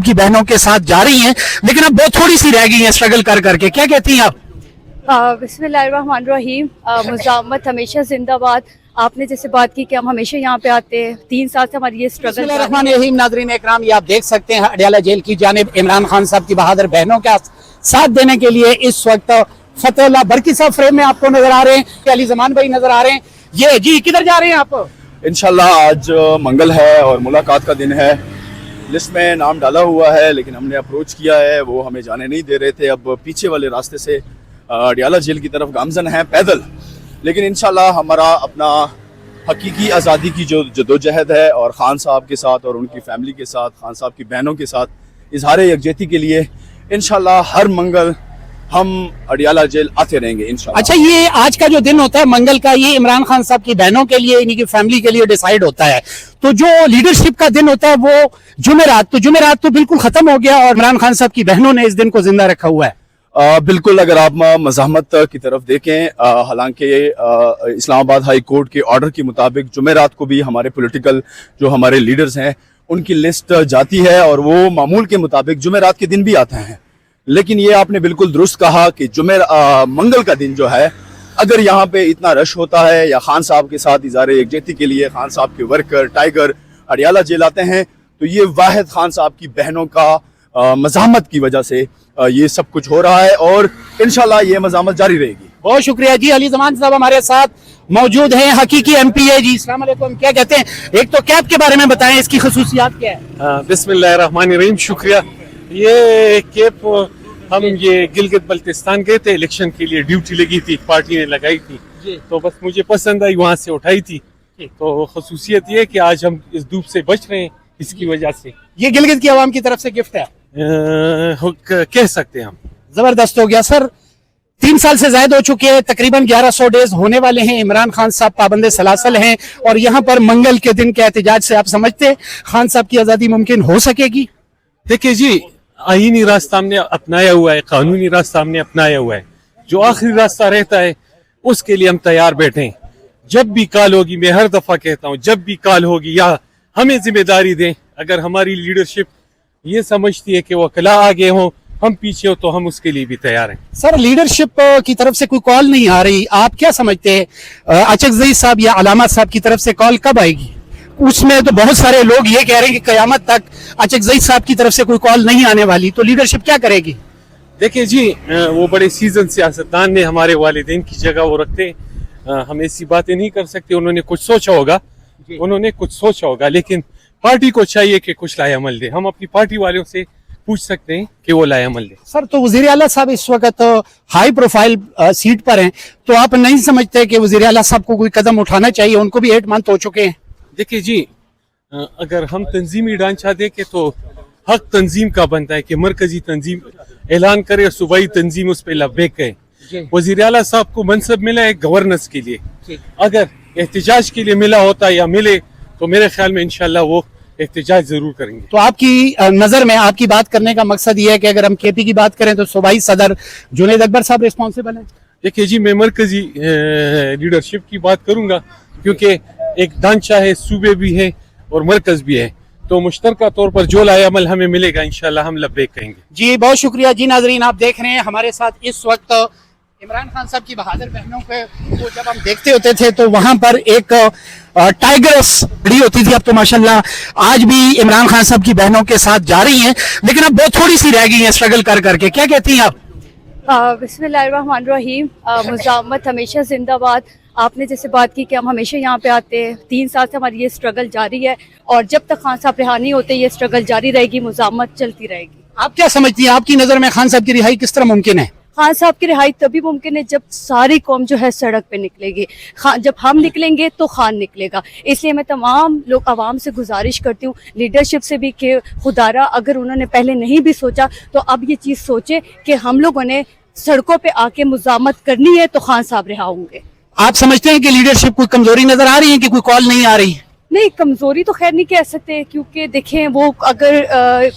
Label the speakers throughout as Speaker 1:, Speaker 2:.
Speaker 1: की बहनों के साथ जा रही हैं, लेकिन अब बहुत थोड़ी सी रह गई हैं स्ट्रगल कर करके, क्या कहती हैं आप?
Speaker 2: बिस्मिल्लाहिर्रहमानिर्रहीम। मुज़ाहमत हमेशा जिंदाबाद। आपने जैसे बात की कि हम हमेशा यहाँ पे आते हैं, 3 साल से हमारी ये स्ट्रगल।
Speaker 1: बिस्मिल्लाहिर्रहमानिर्रहीम। नाज़रीन इकराम, ये आप देख सकते हैं अडियाला जेल की जानिब इमरान खान साहब की बहादुर बहनों का साथ देने के लिए इस वक्त फतेहुल्लाह बरकी साहब फ्रेम में आपको नजर आ रहे हैं, अली जमान भाई नजर आ रहे हैं। ये जी किधर जा रहे हैं आप?
Speaker 3: इंशाल्लाह आज मंगल है और मुलाकात का दिन है। लिस्ट में नाम डाला हुआ है लेकिन हमने अप्रोच किया है, वो हमें जाने नहीं दे रहे थे। अब पीछे वाले रास्ते से अडियाला जेल की तरफ गामजन है पैदल, लेकिन इंशाल्लाह हमारा अपना हकीकी आज़ादी की जो जदोजहद है और ख़ान साहब के साथ और उनकी फैमिली के साथ, ख़ान साहब की बहनों के साथ इजहार यकजहती के लिए इंशाल्लाह हर मंगल हम अडियाला जेल आते रहेंगे इंशाल्लाह।
Speaker 1: अच्छा, ये आज का जो दिन होता है मंगल का, ये इमरान खान साहब की बहनों के लिए, इनकी फैमिली के लिए डिसाइड होता है। तो जो लीडरशिप का दिन होता है वो जुमेरात तो बिल्कुल खत्म हो गया और इमरान खान साहब की बहनों ने इस दिन को जिंदा रखा हुआ है।
Speaker 3: बिल्कुल, अगर आप मज़ाहमत की तरफ देखें, हालांकि इस्लामाबाद हाई कोर्ट के ऑर्डर के मुताबिक जुमेरात को भी हमारे पॉलिटिकल जो हमारे लीडर्स हैं उनकी लिस्ट जाती है और वो मामूल के मुताबिक जुमेरात के दिन भी आते हैं। लेकिन ये आपने बिल्कुल दुरुस्त कहा कि मंगल का दिन जो है, अगर यहाँ पे इतना रश होता है या खान साहब के साथ इज़हार यकजहती के लिए खान साहब के वर्कर टाइगर अडियाला जेल आते हैं, तो ये वाहिद खान साहब की बहनों का मज़ाहमत की वजह से ये सब कुछ हो रहा है और इंशाल्लाह ये मज़ाहमत जारी रहेगी।
Speaker 1: बहुत शुक्रिया जी। अली जमान साहब हमारे साथ मौजूद हैं, हकीकी एमपी है जी। अस्सलाम वालेकुम। क्या कहते हैं, एक तो कैप के बारे में बताएं, इसकी खसूसियात क्या है?
Speaker 4: बिस्मिल्लाहिर्रहमानिर्रहीम। शुक्रिया। ये कैप हम ये गिलगित बल्तिस्तान गए थे इलेक्शन के लिए, ड्यूटी लगी थी, पार्टी ने लगाई थी, तो बस मुझे पसंद आई, वहाँ से उठाई थी। तो खसूसियत ये कि आज हम इस धूप से बच रहे हैं, इसकी वजह से।
Speaker 1: ये गिलगित की आवाम की तरफ से गिफ्ट है,
Speaker 4: कह सकते हैं हम।
Speaker 1: जबरदस्त हो गया सर। 3 साल से ज्यादा हो चुके हैं, तकरीबन 1100 डेज होने वाले हैं। इमरान खान साहब पाबंदे सलासल हैं और यहाँ पर मंगल के दिन के एहतजाज से आप समझते हैं खान साहब की आजादी मुमकिन हो सकेगी?
Speaker 4: देखिए जी, आईनी रास्ता हमने अपनाया हुआ है, कानूनी रास्ता हमने अपनाया हुआ है, जो आखिरी रास्ता रहता है उसके लिए हम तैयार बैठे हैं। जब भी कॉल होगी, मैं हर दफा कहता हूँ, जब भी कॉल होगी या हमें जिम्मेदारी दें, अगर हमारी लीडरशिप ये समझती है कि वो अकेला आगे हो, हम पीछे हो, तो हम उसके लिए भी तैयार हैं।
Speaker 1: सर, लीडरशिप की तरफ से कोई कॉल नहीं आ रही, आप क्या समझते हैं अचकज़ई साहब या अलामा साहब की तरफ से कॉल कब आएगी? उसमें तो बहुत सारे लोग ये कह रहे हैं कि कयामत तक अचकज़ई साहब की तरफ से कोई कॉल नहीं आने वाली, तो लीडरशिप क्या करेगी?
Speaker 4: देखिए जी, वो बड़े सीजन सियासतदान ने, हमारे वालिदैन की जगह वो रखते हैं, हम ऐसी बातें नहीं कर सकते। उन्होंने कुछ सोचा होगा, लेकिन पार्टी को चाहिए कि कुछ लाए अमल दे। हम अपनी पार्टी वालों से पूछ सकते हैं कि वो लाए अमल दे।
Speaker 1: सर, तो वज़ीर आला साहब इस वक्त हाई प्रोफाइल सीट पर हैं, तो आप नहीं समझते कि वज़ीर आला साहब को कोई कदम उठाना चाहिए? उनको भी 8 मंथ हो चुके हैं।
Speaker 4: देखिए जी, अगर हम तंजीमी ढांचा देखें तो हक तंजीम का बनता है कि मरकजी तंजीम ऐलान करे और सूबाई तंजीम उस पर लब्बैक कहे। वज़ीर आला साहब को मनसब मिला है गवर्नेंस के लिए, अगर एहतजाज के लिए मिला होता या मिले तो मेरे ख्याल में इंशाल्लाह वो एहतजाज जरूर करेंगे।
Speaker 1: तो आपकी नजर में, आपकी बात करने का मकसद ये है कि अगर हम केपी की बात करें तो सूबाई सदर जुनैद अकबर साहब रिस्पॉन्सिबल हैं?
Speaker 4: देखिए जी, मैं मरकजी लीडरशिप की बात करूंगा, क्योंकि एक ढांचा है, सूबे भी है और मरकज भी है, तो मुश्तरका तौर पर जो लाए अमल हमें मिलेगा इंशाल्लाह हम लब्बैक कहेंगे।
Speaker 1: जी, बहुत शुक्रिया जी। नाजरीन, आप देख रहे हैं हमारे साथ इस वक्त इमरान खान साहब की बहादुर बहनों को जब हम देखते होते थे तो वहां पर एक टाइगर्स खड़ी होती थी। अब तो माशाल्लाह आज भी इमरान खान साहब की बहनों के साथ जा रही हैं, लेकिन अब बहुत थोड़ी सी रह गई हैं स्ट्रगल कर करके। क्या कहती हैं आप?
Speaker 2: बिस्मिल्लाहिर्रहमानिर्रहीम। मुज़ाहमत हमेशा जिंदाबाद। आपने जैसे बात की कि हम हमेशा यहाँ पे आते हैं, 3 साल से हमारी ये स्ट्रगल जारी है और जब तक खान साहब रिहा नहीं होते ये स्ट्रगल जारी रहेगी, मुज़ाहमत चलती रहेगी।
Speaker 1: आप क्या समझती हैं, आपकी नजर में खान साहब की रिहाई किस तरह मुमकिन है?
Speaker 2: खान साहब की रिहाई तभी मुमकिन है जब सारी कौम जो है सड़क पे निकलेगी। जब हम निकलेंगे तो खान निकलेगा। इसलिए मैं तमाम लोग आवाम से गुजारिश करती हूँ, लीडरशिप से भी, कि खुदारा अगर उन्होंने पहले नहीं भी सोचा तो अब ये चीज़ सोचे कि हम लोगों ने सड़कों पे आके मुज़ाहमत करनी है तो खान साहब रिहा होंगे।
Speaker 1: आप समझते हैं कि लीडरशिप कोई कमजोरी नजर आ रही है कि कोई कॉल नहीं आ रही?
Speaker 2: نہیں کمزوری تو خیر نہیں کہہ سکتے کیونکہ دیکھیں وہ اگر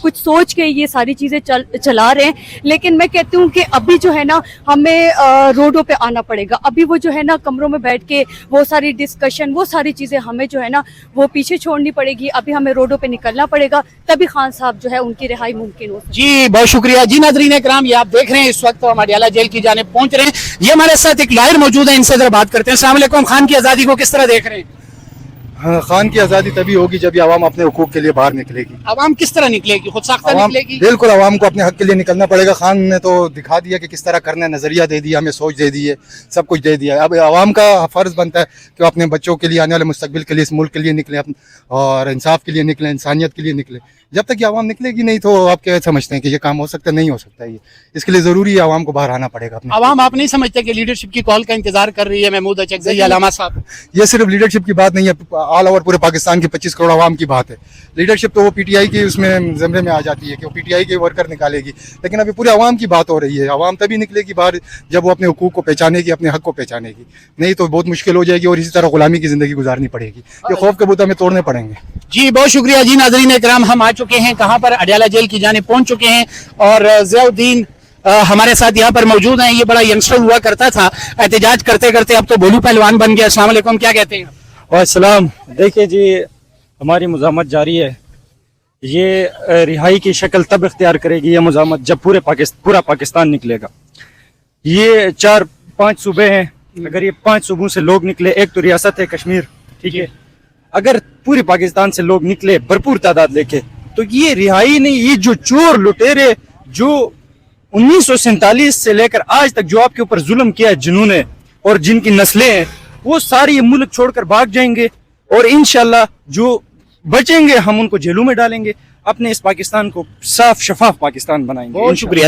Speaker 2: کچھ سوچ کے یہ ساری چیزیں چلا رہے ہیں، لیکن میں کہتی ہوں کہ ابھی جو ہے نا ہمیں روڈوں پہ آنا پڑے گا. ابھی وہ جو ہے نا کمروں میں بیٹھ کے وہ ساری ڈسکشن وہ ساری چیزیں ہمیں جو ہے نا وہ پیچھے چھوڑنی پڑے گی. ابھی ہمیں روڈوں پہ نکلنا پڑے گا تبھی خان صاحب جو ہے ان کی رہائی ممکن ہو سکتی ہے.
Speaker 1: جی بہت شکریہ. جی ناظرین کرام یہ آپ دیکھ رہے ہیں اس وقت ہم اڈیالہ جیل کی جانب پہنچ رہے ہیں. یہ ہمارے ساتھ ایک لائر موجود ہے، ان سے ذرا بات کرتے ہیں. السلام علیکم. خان کی آزادی کو کس طرح دیکھ رہے ہیں؟
Speaker 5: خان کی آزادی تبھی ہوگی جب یہ عوام اپنے حقوق کے لیے باہر نکلے گی.
Speaker 1: عوام کس طرح نکلے گی؟ خود ساختہ
Speaker 5: عوام
Speaker 1: نکلے گی؟
Speaker 5: بالکل عوام کو اپنے حق کے لیے نکلنا پڑے گا. خان نے تو دکھا دیا کہ کس طرح کرنا ہے، نظریہ دے دیا، ہمیں سوچ دے دی ہے، سب کچھ دے دیا ہے. اب عوام کا فرض بنتا ہے کہ وہ اپنے بچوں کے لیے، آنے والے مستقبل کے لیے، اس ملک کے لیے نکلیں اور انصاف کے لیے نکلیں، انسانیت کے لیے نکلیں. جب تک یہ عوام نکلے گی نہیں تو آپ کیا سمجھتے ہیں کہ یہ کام ہو سکتا ہے؟ نہیں ہو سکتا. یہ اس کے لیے ضروری ہے عوام کو باہر آنا پڑے گا.
Speaker 1: عوام آپ نہیں سمجھتے کہ لیڈرشپ کی کال کا انتظار کر رہی ہے محمود اچکزئی علامہ صاحب؟
Speaker 5: یہ صرف لیڈرشپ کی بات نہیں ہے، آل اوور پورے پاکستان کی 25 کروڑ عوام کی بات ہے. لیڈرشپ تو وہ پی ٹی آئی کی اس میں زمرے میں آ جاتی ہے کہ وہ پی ٹی آئی کے ورکر نکالے گی، لیکن ابھی پورے عوام کی بات ہو رہی ہے. عوام تبھی نکلے گی باہر جب وہ اپنے حقوق کو پہچانے گی، اپنے حق کو پہچانے گی. نہیں تو بہت مشکل ہو جائے گی اور اسی طرح غلامی کی زندگی گزارنی پڑے گی. یہ خوف کے بوت ہمیں توڑنے پڑیں گے.
Speaker 1: جی بہت شکریہ. جی ناظرین اکرام ہم آ چکے ہیں کہاں پر؟ اڈیالہ جیل کی جانب پہنچ چکے ہیں اور ضیاء الدین ہمارے ساتھ یہاں پر موجود ہیں. یہ بڑا ینگسٹر ہوا کرتا تھا، احتجاج کرتے کرتے اب تو بولو پہلوان بن گیا. السلام علیکم. کیا کہتے ہیں؟
Speaker 6: السلام. دیکھیے جی ہماری مزاحمت جاری ہے. یہ رہائی کی شکل تب اختیار کرے گی یہ مزاحمت جب پورا پاکستان نکلے گا. یہ 4-5 صوبے ہیں، اگر یہ 5 صوبوں سے لوگ نکلے، ایک تو ریاست ہے کشمیر، ٹھیک ہے، اگر پورے پاکستان سے لوگ نکلے بھرپور تعداد لے کے تو یہ رہائی نہیں. یہ جو چور لٹیرے جو 1947 سے لے کر آج تک جو آپ کے اوپر ظلم کیا ہے جنہوں نے اور جن کی نسلیں ہیں، وہ ساری یہ ملک چھوڑ کر بھاگ جائیں گے اور انشاءاللہ جو بچیں گے ہم ان کو جیلوں میں ڈالیں گے. اپنے اس پاکستان کو صاف شفاف پاکستان بنائیں گے.
Speaker 1: بہت شکریہ.